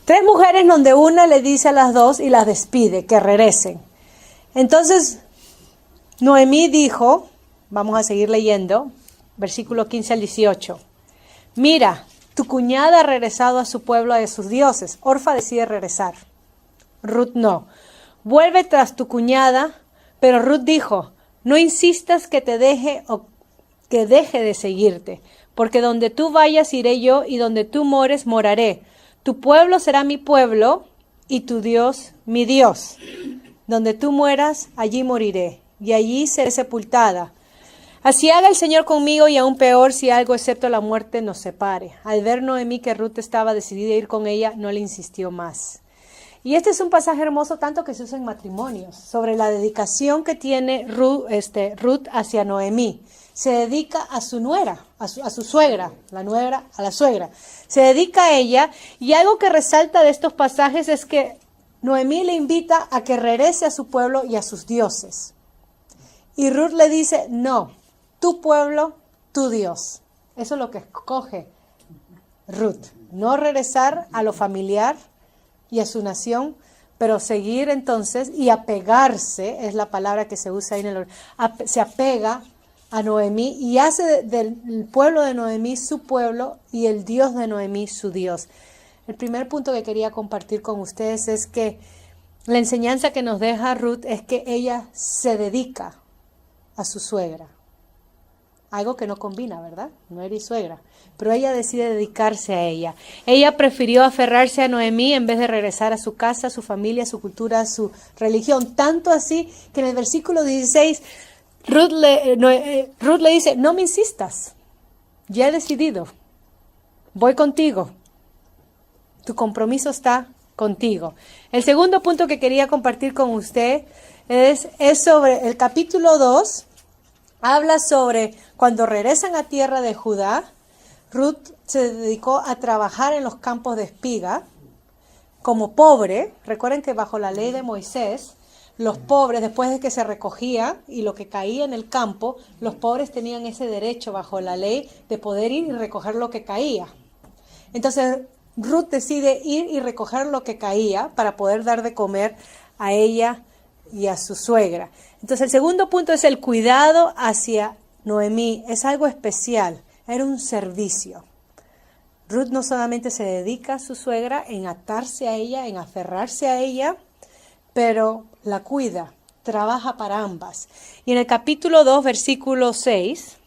Tres mujeres donde una le dice a las dos y las despide, que regresen. Entonces, Noemí dijo, vamos a seguir leyendo, versículo 15 al 18. Mira, tu cuñada ha regresado a su pueblo y a sus dioses. Orfa decide regresar. Ruth no. Vuelve tras tu cuñada, pero Ruth dijo, no insistas que te deje o que deje de seguirte, porque donde tú vayas iré yo y donde tú mores moraré. Tu pueblo será mi pueblo y tu Dios mi Dios. Donde tú mueras, allí moriré y allí seré sepultada. Así haga el Señor conmigo y aún peor si algo excepto la muerte nos separe. Al ver Noemí que Ruth estaba decidida a ir con ella, no le insistió más. Y este es un pasaje hermoso tanto que se usa en matrimonios, sobre la dedicación que tiene Ruth hacia Noemí. Se dedica a su nuera, a su suegra, la nuera a la suegra. Se dedica a ella y algo que resalta de estos pasajes es que Noemí le invita a que regrese a su pueblo y a sus dioses. Y Ruth le dice, no, tu pueblo, tu Dios. Eso es lo que escoge Ruth. No regresar a lo familiar y a su nación, pero seguir entonces y apegarse, es la palabra que se usa ahí se apega a Noemí y hace del pueblo de Noemí su pueblo y el Dios de Noemí su Dios. El primer punto que quería compartir con ustedes es que la enseñanza que nos deja Ruth es que ella se dedica a su suegra. Algo que no combina, ¿verdad? Nuera y suegra. Pero ella decide dedicarse a ella. Ella prefirió aferrarse a Noemí en vez de regresar a su casa, a su familia, a su cultura, a su religión. Tanto así que en el versículo 16 Ruth le dice, no me insistas, ya he decidido, voy contigo, tu compromiso está contigo. El segundo punto que quería compartir con usted es sobre el capítulo 2, habla sobre cuando regresan a tierra de Judá, Ruth se dedicó a trabajar en los campos de espiga como pobre. Recuerden que bajo la ley de Moisés, los pobres, después de que se recogía y lo que caía en el campo, los pobres tenían ese derecho bajo la ley de poder ir y recoger lo que caía. Entonces, Ruth decide ir y recoger lo que caía para poder dar de comer a ella y a su suegra. Entonces, el segundo punto es el cuidado hacia Noemí. Es algo especial, era un servicio. Ruth no solamente se dedica a su suegra en atarse a ella, en aferrarse a ella, pero la cuida, trabaja para ambas. Y en el capítulo 2, versículo 6,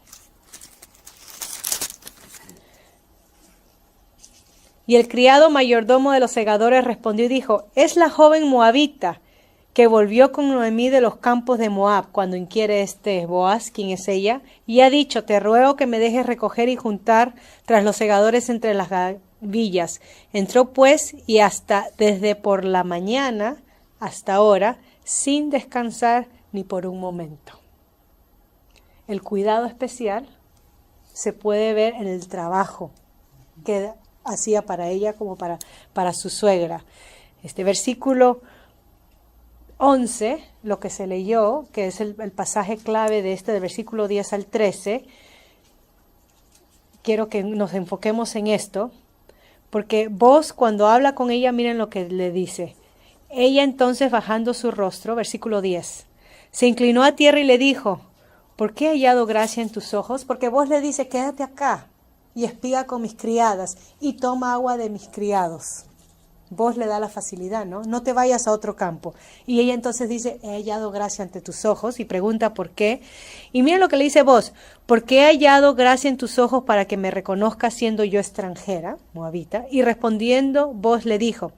y el criado mayordomo de los segadores respondió y dijo, es la joven moabita que volvió con Noemí de los campos de Moab, cuando inquiere Boaz, quién es ella, y ha dicho, te ruego que me dejes recoger y juntar tras los segadores entre las gavillas. Entró pues y desde por la mañana hasta ahora, sin descansar ni por un momento. El cuidado especial se puede ver en el trabajo que hacía para ella como para su suegra. Este versículo 11, lo que se leyó, que es el pasaje clave de del versículo 10 al 13, quiero que nos enfoquemos en esto, porque vos cuando habla con ella, miren lo que le dice. Ella entonces, bajando su rostro, versículo 10, se inclinó a tierra y le dijo, ¿por qué he hallado gracia en tus ojos? Porque vos le dice, quédate acá y espiga con mis criadas y toma agua de mis criados. Vos le da la facilidad, ¿no? No te vayas a otro campo. Y ella entonces dice, he hallado gracia ante tus ojos, y pregunta por qué. Y miren lo que le dice vos, ¿por qué he hallado gracia en tus ojos para que me reconozcas siendo yo extranjera, moabita? Y respondiendo, vos le dijo,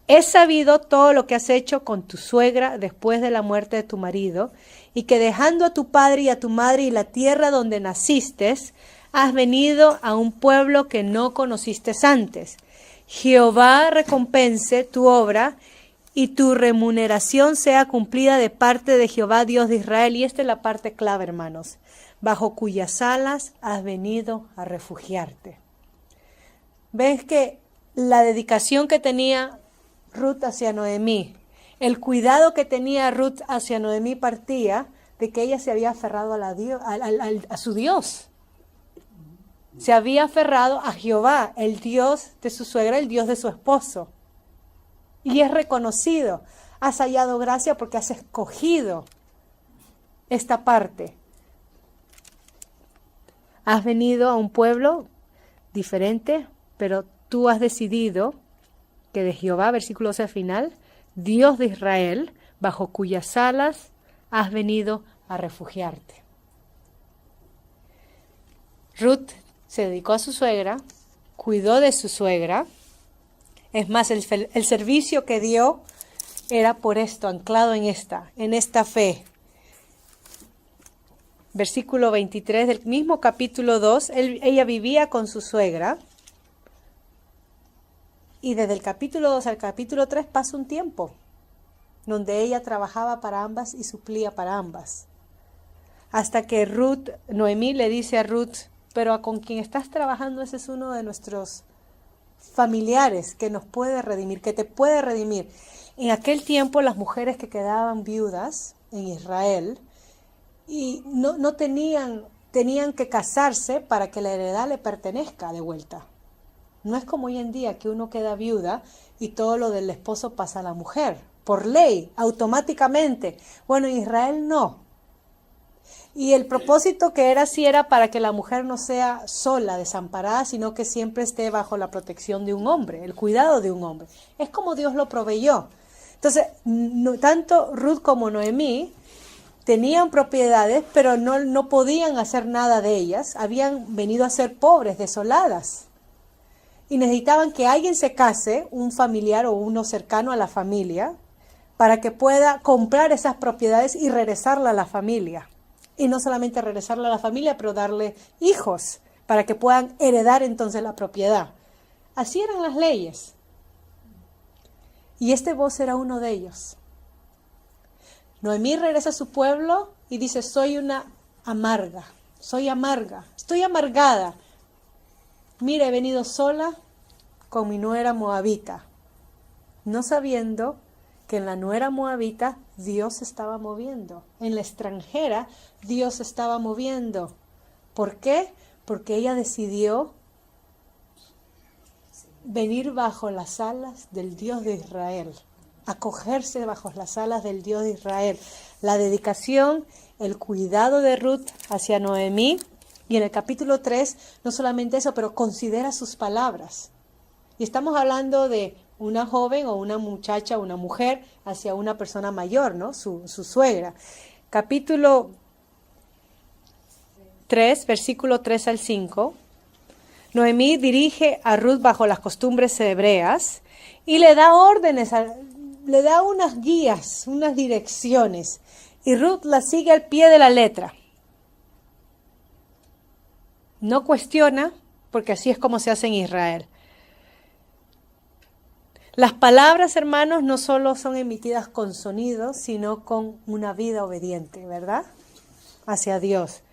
he sabido todo lo que has hecho con tu suegra después de la muerte de tu marido, y que dejando a tu padre y a tu madre y la tierra donde naciste, has venido a un pueblo que no conociste antes. Jehová recompense tu obra y tu remuneración sea cumplida de parte de Jehová Dios de Israel. Y esta es la parte clave, hermanos, bajo cuyas alas has venido a refugiarte. ¿Ves que la dedicación que tenía Ruth hacia Noemí, el cuidado que tenía Ruth hacia Noemí partía de que ella se había aferrado a su Dios? Se había aferrado a Jehová, el Dios de su suegra, el Dios de su esposo. Y es reconocido. Has hallado gracia porque has escogido esta parte. Has venido a un pueblo diferente, pero tú has decidido que de Jehová, versículo 12 al final, Dios de Israel, bajo cuyas alas has venido a refugiarte. Ruth se dedicó a su suegra, cuidó de su suegra. Es más, el servicio que dio era por esto, anclado en esta fe. Versículo 23 del mismo capítulo 2, ella vivía con su suegra. Y desde el capítulo 2 al capítulo 3 pasa un tiempo donde ella trabajaba para ambas y suplía para ambas. Hasta que Noemí le dice a Ruth, pero con quien estás trabajando ese es uno de nuestros familiares que nos puede redimir, que te puede redimir. En aquel tiempo las mujeres que quedaban viudas en Israel y tenían que casarse para que la heredad le pertenezca de vuelta. No es como hoy en día que uno queda viuda y todo lo del esposo pasa a la mujer, por ley, automáticamente. Bueno, en Israel no. Y el propósito que era así era para que la mujer no sea sola, desamparada, sino que siempre esté bajo la protección de un hombre, el cuidado de un hombre. Es como Dios lo proveyó. Entonces, tanto Ruth como Noemí tenían propiedades, pero no podían hacer nada de ellas. Habían venido a ser pobres, desoladas. Y necesitaban que alguien se case, un familiar o uno cercano a la familia, para que pueda comprar esas propiedades y regresarla a la familia. Y no solamente regresarla a la familia, pero darle hijos, para que puedan heredar entonces la propiedad. Así eran las leyes. Y Boz era uno de ellos. Noemí regresa a su pueblo y dice, soy amarga, estoy amargada. Mira, he venido sola con mi nuera moabita, no sabiendo que en la nuera moabita Dios se estaba moviendo. En la extranjera Dios se estaba moviendo. ¿Por qué? Porque ella decidió venir bajo las alas del Dios de Israel, acogerse bajo las alas del Dios de Israel. La dedicación, el cuidado de Ruth hacia Noemí. Y en el capítulo 3, no solamente eso, pero considera sus palabras. Y estamos hablando de una joven o una muchacha, una mujer, hacia una persona mayor, ¿no? Su suegra. Capítulo 3, versículo 3 al 5. Noemí dirige a Ruth bajo las costumbres hebreas y le da órdenes, le da unas guías, unas direcciones. Y Ruth la sigue al pie de la letra. No cuestiona, porque así es como se hace en Israel. Las palabras, hermanos, no solo son emitidas con sonidos, sino con una vida obediente, ¿verdad? Hacia Dios.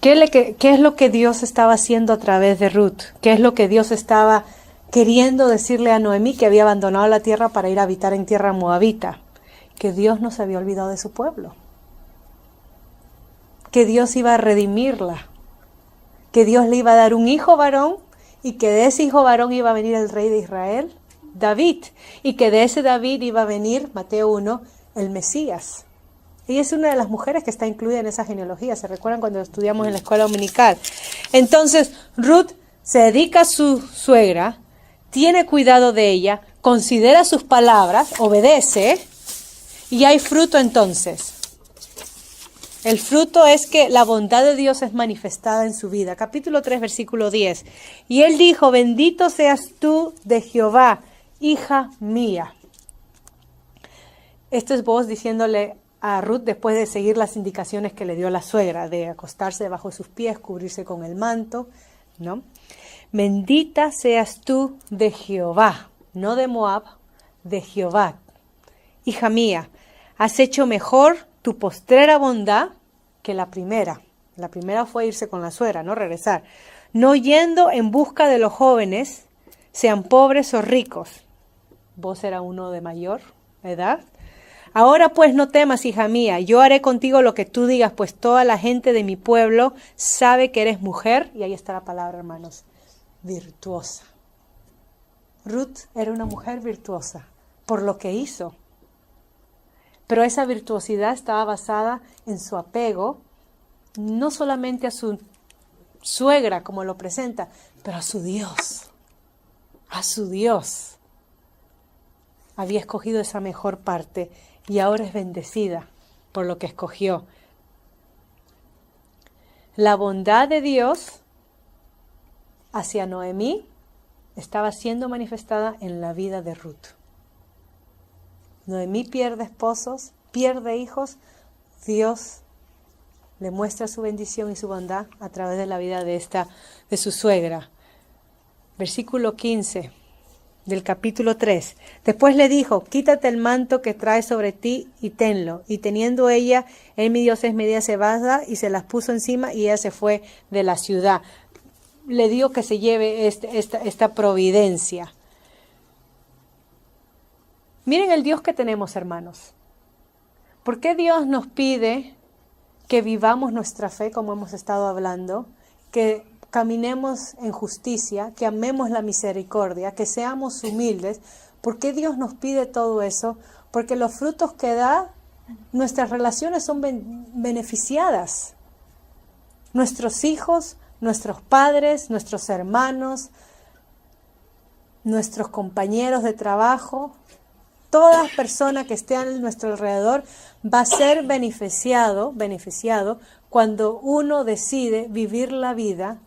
¿Qué es lo que Dios estaba haciendo a través de Ruth? ¿Qué es lo que Dios estaba queriendo decirle a Noemí, que había abandonado la tierra para ir a habitar en tierra moabita? Que Dios no se había olvidado de su pueblo. Que Dios iba a redimirla, que Dios le iba a dar un hijo varón y que de ese hijo varón iba a venir el rey de Israel, David, y que de ese David iba a venir, Mateo 1, el Mesías. Ella es una de las mujeres que está incluida en esa genealogía, ¿se recuerdan cuando estudiamos en la escuela dominical? Entonces, Ruth se dedica a su suegra, tiene cuidado de ella, considera sus palabras, obedece, y hay fruto entonces. El fruto es que la bondad de Dios es manifestada en su vida. Capítulo 3, versículo 10. Y él dijo, bendito seas tú de Jehová, hija mía. Esto es Boaz diciéndole a Ruth después de seguir las indicaciones que le dio la suegra, de acostarse debajo de sus pies, cubrirse con el manto, ¿no? Bendita seas tú de Jehová, no de Moab, de Jehová. Hija mía, has hecho mejor tu postrera bondad que la primera. La primera fue irse con la suegra, no regresar. No yendo en busca de los jóvenes, sean pobres o ricos. Vos era uno de mayor edad. Ahora pues no temas, hija mía, yo haré contigo lo que tú digas, pues toda la gente de mi pueblo sabe que eres mujer, y ahí está la palabra, hermanos, virtuosa. Ruth era una mujer virtuosa por lo que hizo. Pero esa virtuosidad estaba basada en su apego, no solamente a su suegra, como lo presenta, pero a su Dios. A su Dios. Había escogido esa mejor parte y ahora es bendecida por lo que escogió. La bondad de Dios hacia Noemí estaba siendo manifestada en la vida de Ruth. Noemí pierde esposos, pierde hijos. Dios le muestra su bendición y su bondad a través de la vida de su suegra. Versículo 15 del capítulo 3. Después le dijo: quítate el manto que traes sobre ti y tenlo. Y teniendo ella, él midió 6 medidas cebada y se las puso encima y ella se fue de la ciudad. Le dio que se lleve esta providencia. Miren el Dios que tenemos, hermanos. ¿Por qué Dios nos pide que vivamos nuestra fe, como hemos estado hablando, que caminemos en justicia, que amemos la misericordia, que seamos humildes? ¿Por qué Dios nos pide todo eso? Porque los frutos que da, nuestras relaciones son beneficiadas. Nuestros hijos, nuestros padres, nuestros hermanos, nuestros compañeros de trabajo, toda persona que esté a nuestro alrededor va a ser beneficiado cuando uno decide vivir la vida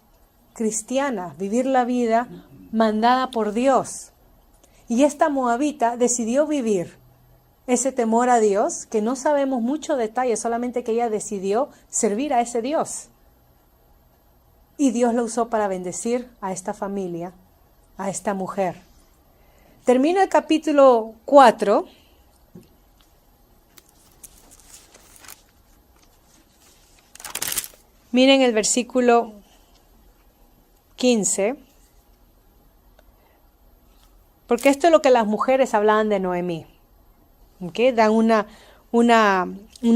cristiana, vivir la vida mandada por Dios. Y esta moabita decidió vivir ese temor a Dios, que no sabemos mucho detalle, solamente que ella decidió servir a ese Dios. Y Dios lo usó para bendecir a esta familia, a esta mujer. Termina el capítulo 4. Miren el versículo 15. Porque esto es lo que las mujeres hablaban de Noemí. ¿Okay? Dan una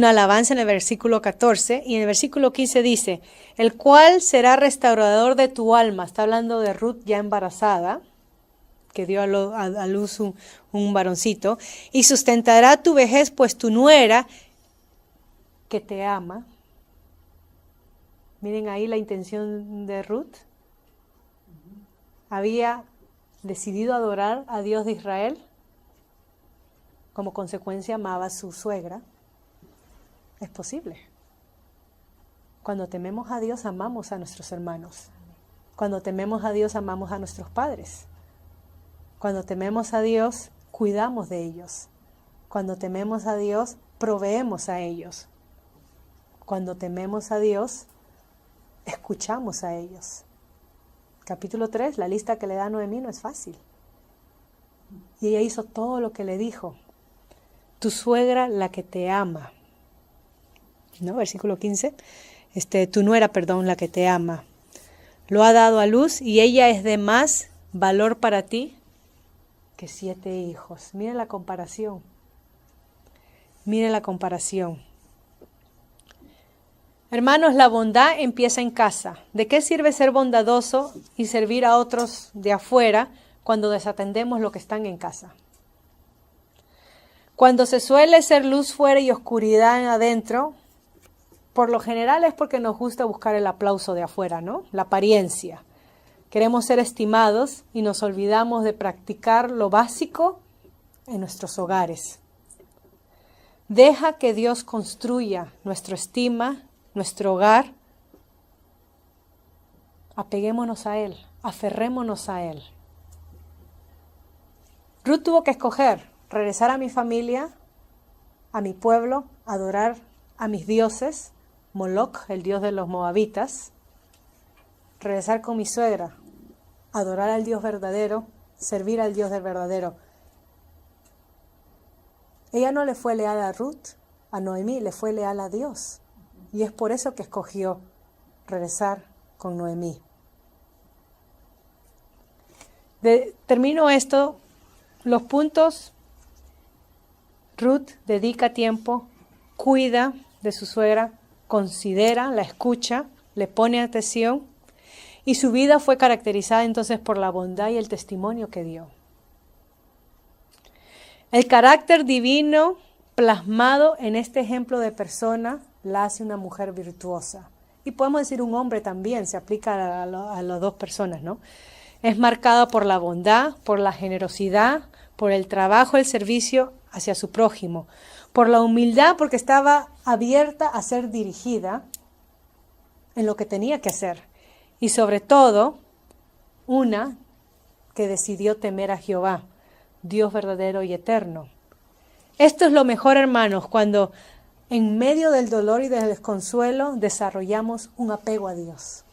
alabanza en el versículo 14. Y en el versículo 15 dice: el cual será restaurador de tu alma. Está hablando de Ruth ya embarazada, que dio a luz un varoncito, y sustentará tu vejez, pues tu nuera, que te ama. Miren ahí la intención de Ruth. Había decidido adorar a Dios de Israel. Como consecuencia amaba a su suegra. Es posible. Cuando tememos a Dios, amamos a nuestros hermanos. Cuando tememos a Dios, amamos a nuestros padres. Cuando tememos a Dios, cuidamos de ellos. Cuando tememos a Dios, proveemos a ellos. Cuando tememos a Dios, escuchamos a ellos. Capítulo 3, la lista que le da a Noemí no es fácil. Y ella hizo todo lo que le dijo. Tu suegra, la que te ama. ¿No? Versículo 15. Tu nuera, la que te ama. Lo ha dado a luz y ella es de más valor para ti que 7 hijos. Miren la comparación. Miren la comparación. Hermanos, la bondad empieza en casa. ¿De qué sirve ser bondadoso y servir a otros de afuera cuando desatendemos lo que están en casa? Cuando se suele ser luz fuera y oscuridad adentro, por lo general es porque nos gusta buscar el aplauso de afuera, ¿no? La apariencia. Queremos ser estimados y nos olvidamos de practicar lo básico en nuestros hogares. Deja que Dios construya nuestra estima, nuestro hogar. Apeguémonos a Él, aferrémonos a Él. Ruth tuvo que escoger regresar a mi familia, a mi pueblo, adorar a mis dioses, Moloch, el dios de los moabitas, regresar con mi suegra, adorar al Dios verdadero, servir al Dios del verdadero. Ella no le fue leal a Ruth, a Noemí, le fue leal a Dios. Y es por eso que escogió regresar con Noemí. Termino esto, los puntos. Ruth dedica tiempo, cuida de su suegra, considera, la escucha, le pone atención. Y su vida fue caracterizada entonces por la bondad y el testimonio que dio. El carácter divino plasmado en este ejemplo de persona la hace una mujer virtuosa. Y podemos decir un hombre también, se aplica a las dos personas, ¿no? Es marcada por la bondad, por la generosidad, por el trabajo, el servicio hacia su prójimo, por la humildad, porque estaba abierta a ser dirigida en lo que tenía que hacer. Y sobre todo, una que decidió temer a Jehová, Dios verdadero y eterno. Esto es lo mejor, hermanos, cuando en medio del dolor y del desconsuelo desarrollamos un apego a Dios.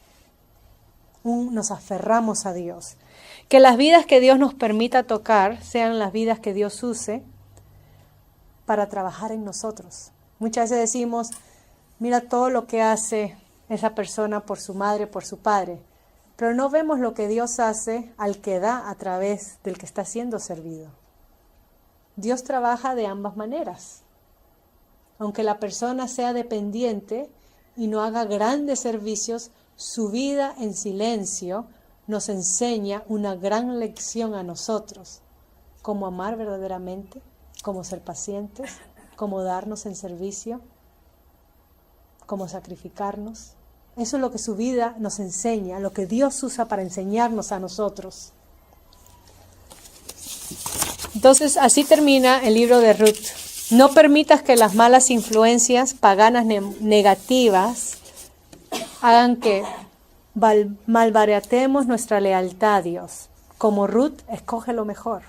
Nos aferramos a Dios. Que las vidas que Dios nos permita tocar sean las vidas que Dios use para trabajar en nosotros. Muchas veces decimos, mira todo lo que hace esa persona por su madre, por su padre, pero no vemos lo que Dios hace al que da a través del que está siendo servido. Dios trabaja de ambas maneras. Aunque la persona sea dependiente y no haga grandes servicios, su vida en silencio nos enseña una gran lección a nosotros. Cómo amar verdaderamente, cómo ser pacientes, cómo darnos en servicio, cómo sacrificarnos. Eso es lo que su vida nos enseña, lo que Dios usa para enseñarnos a nosotros. Entonces, así termina el libro de Ruth. No permitas que las malas influencias paganas negativas hagan que malbaratemos nuestra lealtad a Dios. Como Ruth, escoge lo mejor.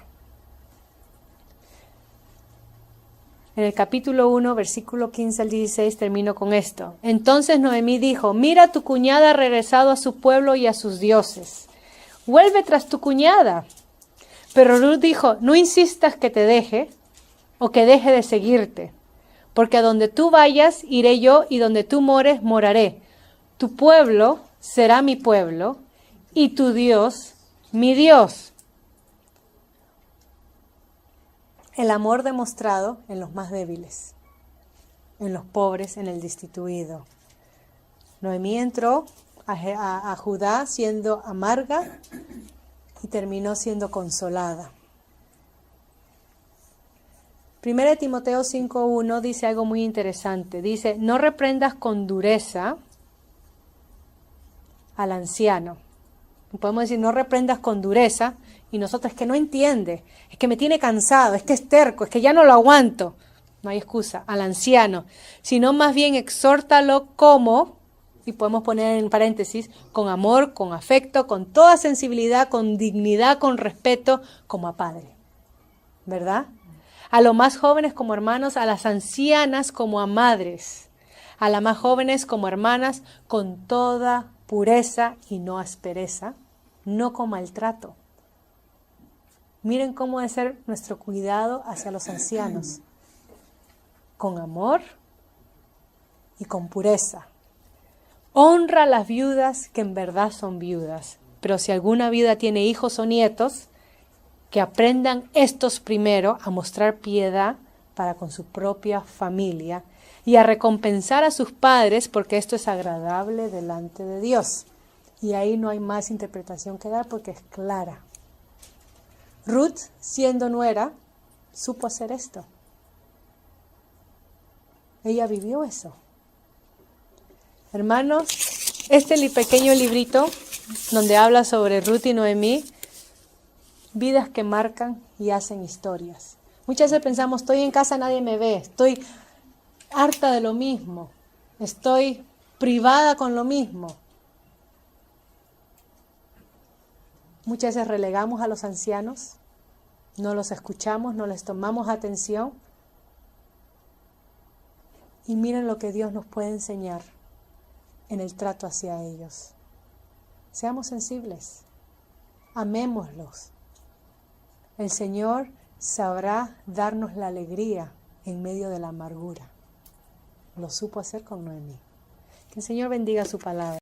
En el capítulo 1, versículo 15 al 16, termino con esto. Entonces Noemí dijo, mira, tu cuñada ha regresado a su pueblo y a sus dioses. Vuelve tras tu cuñada. Pero Ruth dijo, no insistas que te deje o que deje de seguirte, porque a donde tú vayas iré yo y donde tú mores moraré. Tu pueblo será mi pueblo y tu Dios mi Dios. El amor demostrado en los más débiles, en los pobres, en el destituido. Noemí entró a Judá siendo amarga y terminó siendo consolada. 1 Timoteo 5:1 dice algo muy interesante. Dice, no reprendas con dureza al anciano. Podemos decir, no reprendas con dureza, y nosotros es que no entiende, es que me tiene cansado, es que es terco, es que ya no lo aguanto. No hay excusa, al anciano, sino más bien exhórtalo como, y podemos poner en paréntesis, con amor, con afecto, con toda sensibilidad, con dignidad, con respeto, como a padre. ¿Verdad? A los más jóvenes como hermanos, a las ancianas como a madres, a las más jóvenes como hermanas, con toda pureza y no aspereza, no con maltrato. Miren cómo debe ser nuestro cuidado hacia los ancianos, con amor y con pureza. Honra a las viudas que en verdad son viudas, pero si alguna viuda tiene hijos o nietos, que aprendan estos primero a mostrar piedad para con su propia familia y a recompensar a sus padres, porque esto es agradable delante de Dios. Y ahí no hay más interpretación que dar porque es clara. Ruth, siendo nuera, supo hacer esto. Ella vivió eso. Hermanos, este pequeño librito donde habla sobre Ruth y Noemí, vidas que marcan y hacen historias. Muchas veces pensamos, estoy en casa, nadie me ve, estoy harta de lo mismo, estoy privada con lo mismo. Muchas veces relegamos a los ancianos, no los escuchamos, no les tomamos atención. Y miren lo que Dios nos puede enseñar en el trato hacia ellos. Seamos sensibles, amémoslos. El Señor sabrá darnos la alegría en medio de la amargura. Lo supo hacer con Noemí. Que el Señor bendiga su palabra.